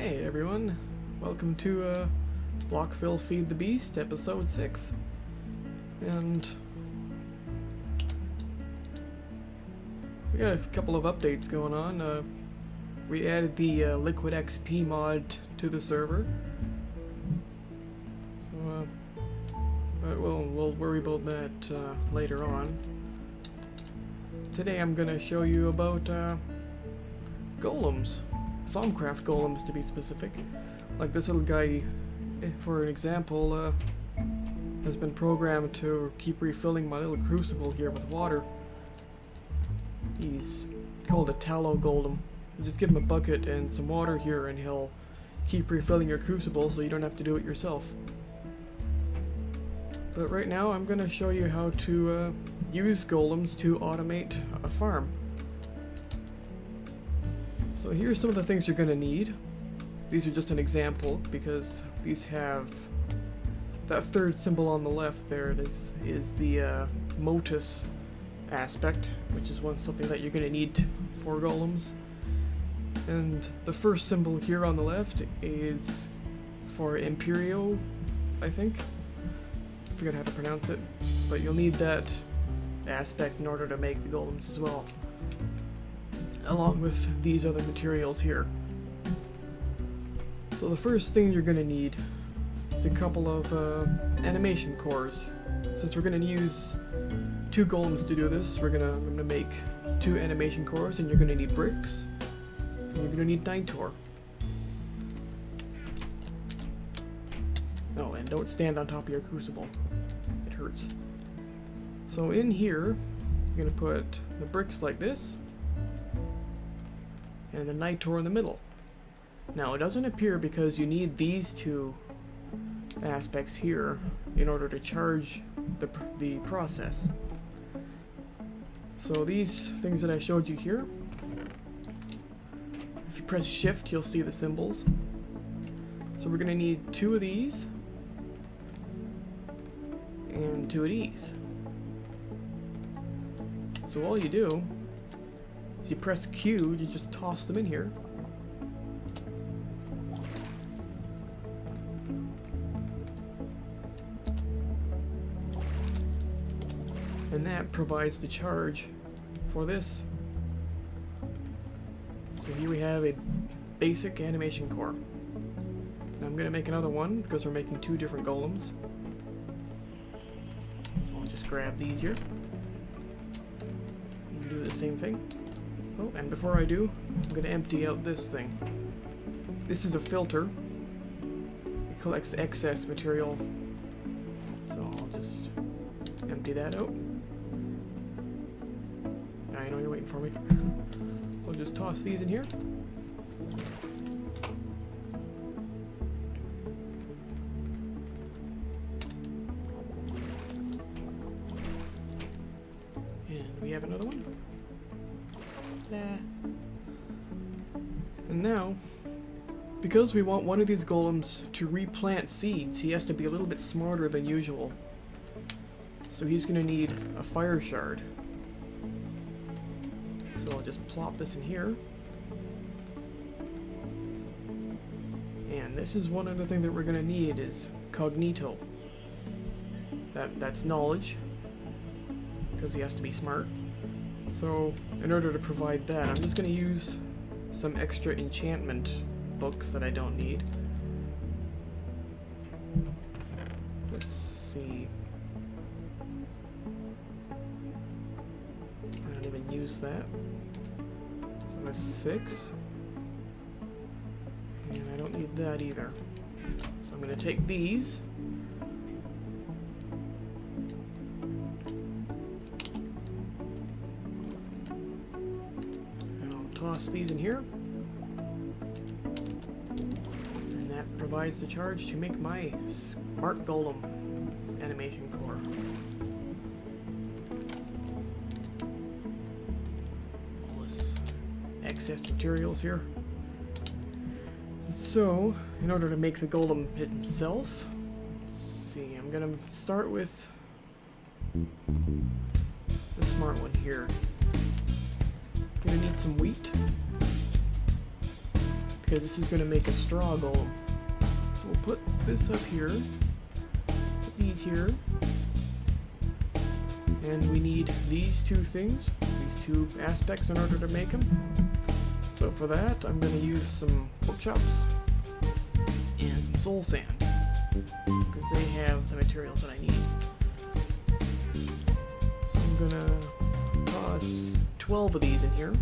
Hey everyone, welcome to Blockville Feed the Beast, episode 6. And we got a couple of updates going on. We added the Liquid XP mod to the server. So, but we'll worry about that later on. Today I'm gonna show you about golems. Thaumic Golems to be specific. Like this little guy, for an example, has been programmed to keep refilling my little crucible here with water. He's called a tallow golem. You just give him a bucket and some water here and he'll keep refilling your crucible so you don't have to do it yourself. But right now I'm going to show you how to use golems to automate a farm. So here's some of the things you're going to need. These are just an example because these have that third symbol on the left there. It is the Motus aspect, which is something that you're going to need for golems. And the first symbol here on the left is for Imperio, I think. I forget how to pronounce it, but you'll need that aspect in order to make the golems as well, along with these other materials here. So the first thing you're going to need is a couple of animation cores. Since we're going to use 2 golems to do this, I'm going to make 2 animation cores, and you're going to need bricks, and you're going to need Nitor. Oh, and don't stand on top of your crucible. It hurts. So in here, you're going to put the bricks like this, and the Nitor in the middle. Now it doesn't appear because you need these 2 aspects here in order to charge the process. So these things that I showed you here, if you press shift you'll see the symbols. So we're going to need 2 of these and 2 of these. So all you do is you press Q, you just toss them in here. And that provides the charge for this. So here we have a basic animation core. Now I'm going to make another one because we're making 2 different golems. So I'll just grab these here and do the same thing. Oh, and before I do, I'm going to empty out this thing. This is a filter. It collects excess material. So I'll just empty that out. I know you're waiting for me. So I'll just toss these in here. And we have another one. And now, because we want one of these golems to replant seeds, he has to be a little bit smarter than usual. So he's going to need a fire shard. So I'll just plop this in here. And this is one other thing that we're going to need is cognito. That's knowledge, because he has to be smart. So in order to provide that, I'm just going to use some extra enchantment books that I don't need. Let's see. I don't even use that. So I'm at 6. And I don't need that either. So I'm going to take these. And I'll toss these in here. And that provides the charge to make my smart golem animation core. Excess materials here. So, in order to make the golem himself, let's see, I'm gonna start with the smart one here. I'm gonna need some wheat. because this is going to make a straw golem. So we'll put this up here, put these here, and we need these two things, these two aspects in order to make them. So for that, I'm going to use some pork chops and some soul sand, because they have the materials that I need. So I'm going to toss 12 of these in here.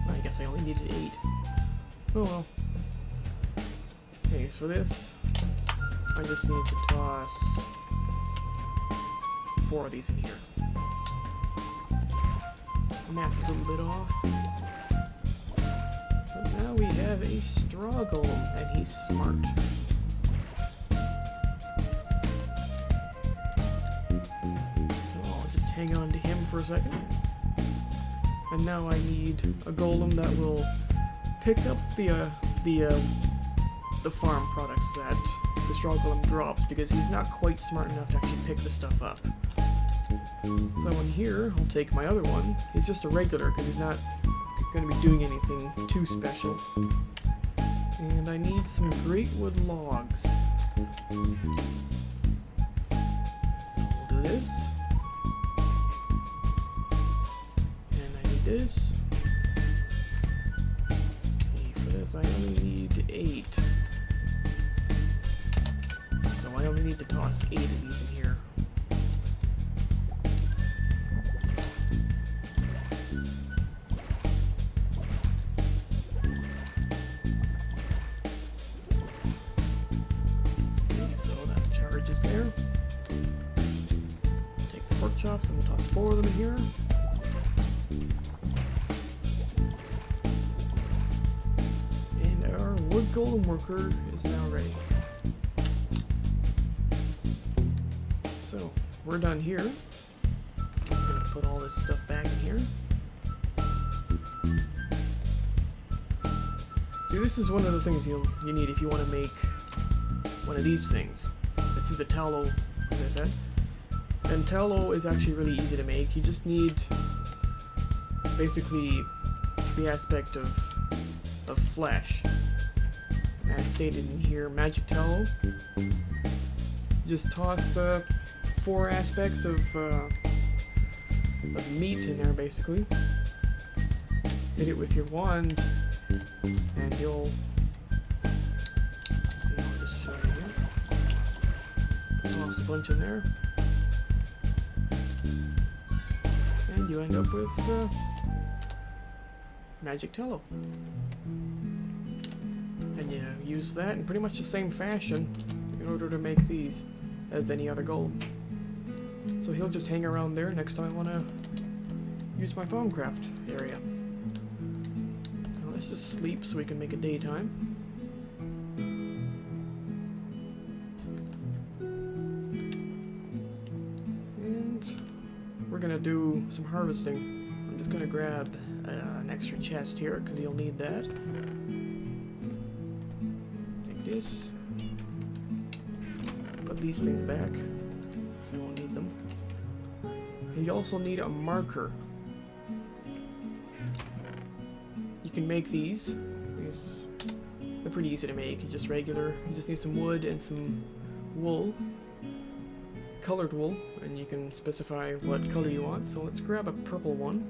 I guess I only needed 8. Oh well. Okay, so for this, I just need to toss 4 of these in here. The math is a little bit off. But now we have a straw golem, and he's smart. So I'll just hang on to him for a second. And now I need a golem that will pick up the farm products that the straw golem drops, because he's not quite smart enough to actually pick the stuff up. So in here, I'll take my other one. He's just a regular because he's not going to be doing anything too special. And I need some great wood logs. So we'll do this. This. Okay, for this I only need 8. So I only need to toss 8 of these in here. Okay, so that charge is there. Take the pork chops and we'll toss 4 of them in here. Wood golem worker is now ready. So we're done here. I'm just gonna put all this stuff back in here. See, this is one of the things you need if you want to make one of these things. This is a tallow, as I said, and tallow is actually really easy to make. You just need basically the aspect of flesh. As stated in here, magic tallow. Just toss 4 aspects of meat in there, basically. Hit it with your wand, and you'll see. I'll just show you here. Toss a bunch in there, and you end up with magic tallow. And you use that in pretty much the same fashion in order to make these as any other golem. So he'll just hang around there next time I want to use my Thaumcraft area. Now let's just sleep so we can make it daytime. And we're going to do some harvesting. I'm just going to grab an extra chest here because you'll need that. This. Put these things back, so I won't need them. And you also need a marker. You can make these. They're pretty easy to make. It's just regular. You just need some wood and some wool, colored wool, and you can specify what color you want. So let's grab a purple one.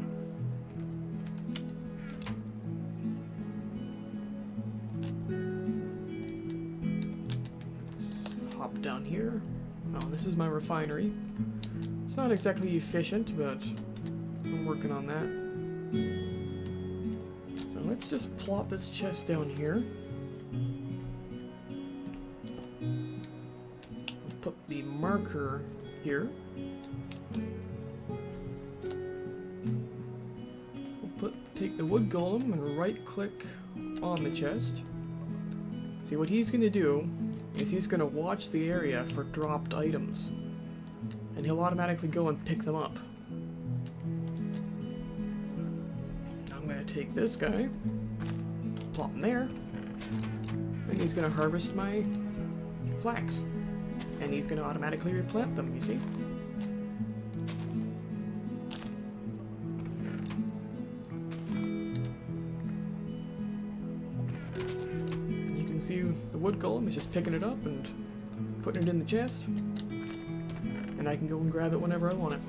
Down here. Oh, this is my refinery. It's not exactly efficient, but I'm working on that. So let's just plop this chest down here. I'll put the marker here. We'll take the wood golem and right click on the chest. See, what he's going to do is he's going to watch the area for dropped items, and he'll automatically go and pick them up. I'm going to take this guy, plop him there, and he's gonna harvest my flax. And he's gonna automatically replant them, you see? And you can see the wood golem is just picking it up and putting it in the chest. And I can go and grab it whenever I want it.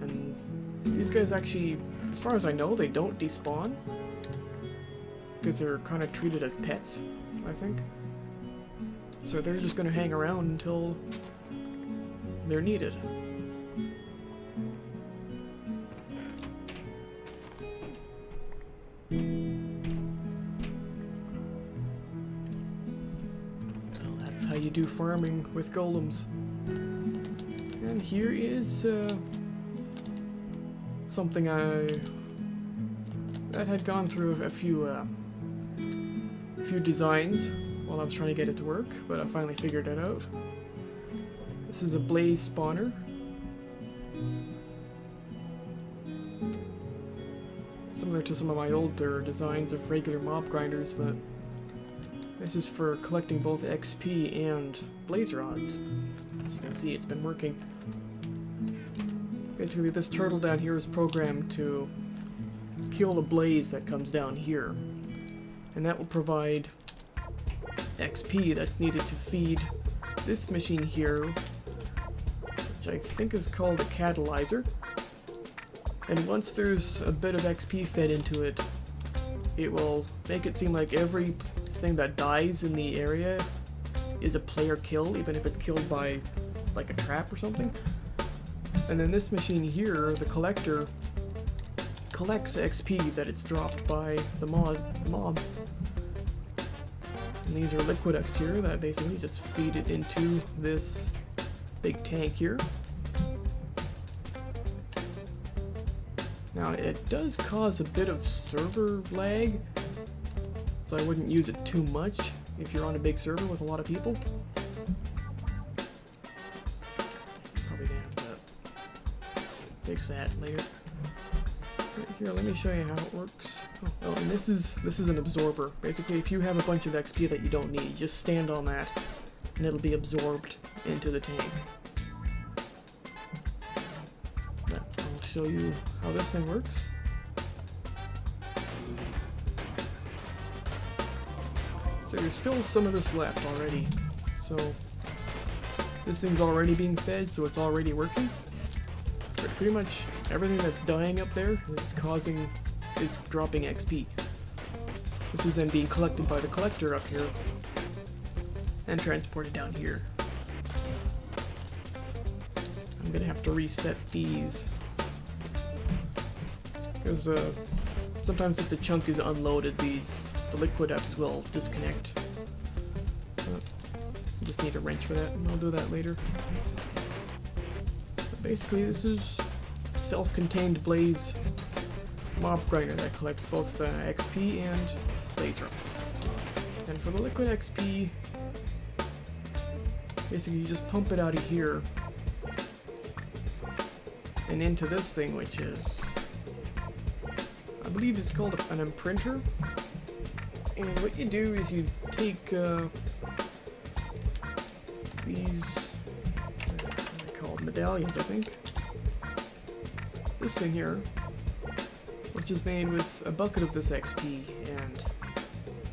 And these guys actually, as far as I know, they don't despawn. Because they're kind of treated as pets, I think. So they're just going to hang around until they're needed. So that's how you do farming with golems. And here is something that had gone through a few designs while I was trying to get it to work, but I finally figured it out. This is a blaze spawner. Similar to some of my older designs of regular mob grinders, but this is for collecting both XP and blaze rods. As you can see, it's been working. Basically, this turtle down here is programmed to kill the blaze that comes down here. And that will provide XP that's needed to feed this machine here, which I think is called a catalyzer. And once there's a bit of XP fed into it, it will make it seem like everything that dies in the area is a player kill, even if it's killed by like a trap or something. And then this machine here, the collector, collects XP that it's dropped by the mobs. And these are liquiducts here that basically just feed it into this big tank here. Now it does cause a bit of server lag, so I wouldn't use it too much if you're on a big server with a lot of people. Probably gonna have to fix that later. Here, let me show you how it works. Oh, and this is an absorber. Basically, if you have a bunch of XP that you don't need, just stand on that, and it'll be absorbed into the tank. But I'll show you how this thing works. So there's still some of this left already. So this thing's already being fed, so it's already working. But pretty much everything that's dying up there is dropping XP, which is then being collected by the collector up here and transported down here. I'm gonna have to reset these because sometimes if the chunk is unloaded, the liquiducts will disconnect. I just need a wrench for that, and I'll do that later. But basically, this is self-contained blaze mob grinder that collects both XP and blaze rods. And for the liquid XP, basically you just pump it out of here and into this thing, which is, I believe it's called an imprinter. And what you do is you take these, what are they called, medallions, I think. This thing here, which is made with a bucket of this XP and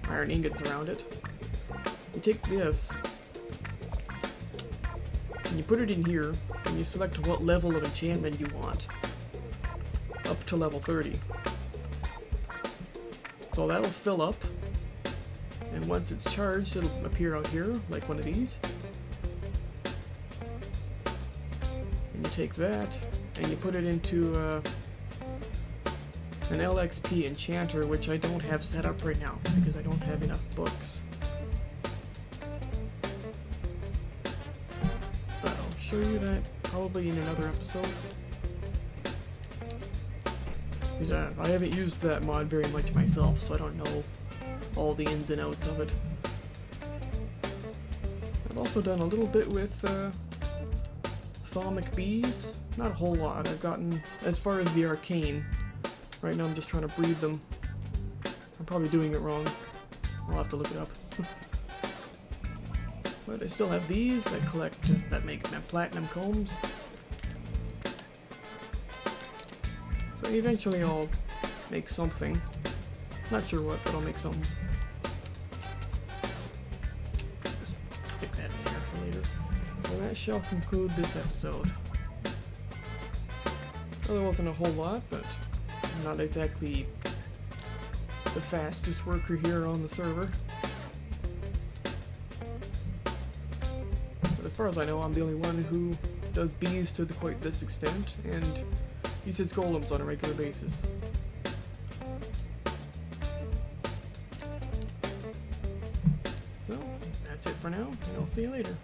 iron ingots around it. You take this and you put it in here and you select what level of enchantment you want, up to level 30. So that'll fill up, and once it's charged it'll appear out here like one of these. And you take that and you put it into an LXP enchanter, which I don't have set up right now because I don't have enough books. But I'll show you that probably in another episode. Because I haven't used that mod very much myself, so I don't know all the ins and outs of it. I've also done a little bit with Thaumic bees. Not a whole lot. I've gotten as far as the arcane, Right now I'm just trying to breed them. I'm probably doing it wrong. I'll have to look it up. But I still have these that make platinum combs. So eventually I'll make something. Not sure what, but I'll make something. Just stick that in there for later. Well, that shall conclude this episode. Well, there wasn't a whole lot, but I'm not exactly the fastest worker here on the server. But as far as I know, I'm the only one who does bees to quite this extent, and uses golems on a regular basis. So, that's it for now, and I'll see you later.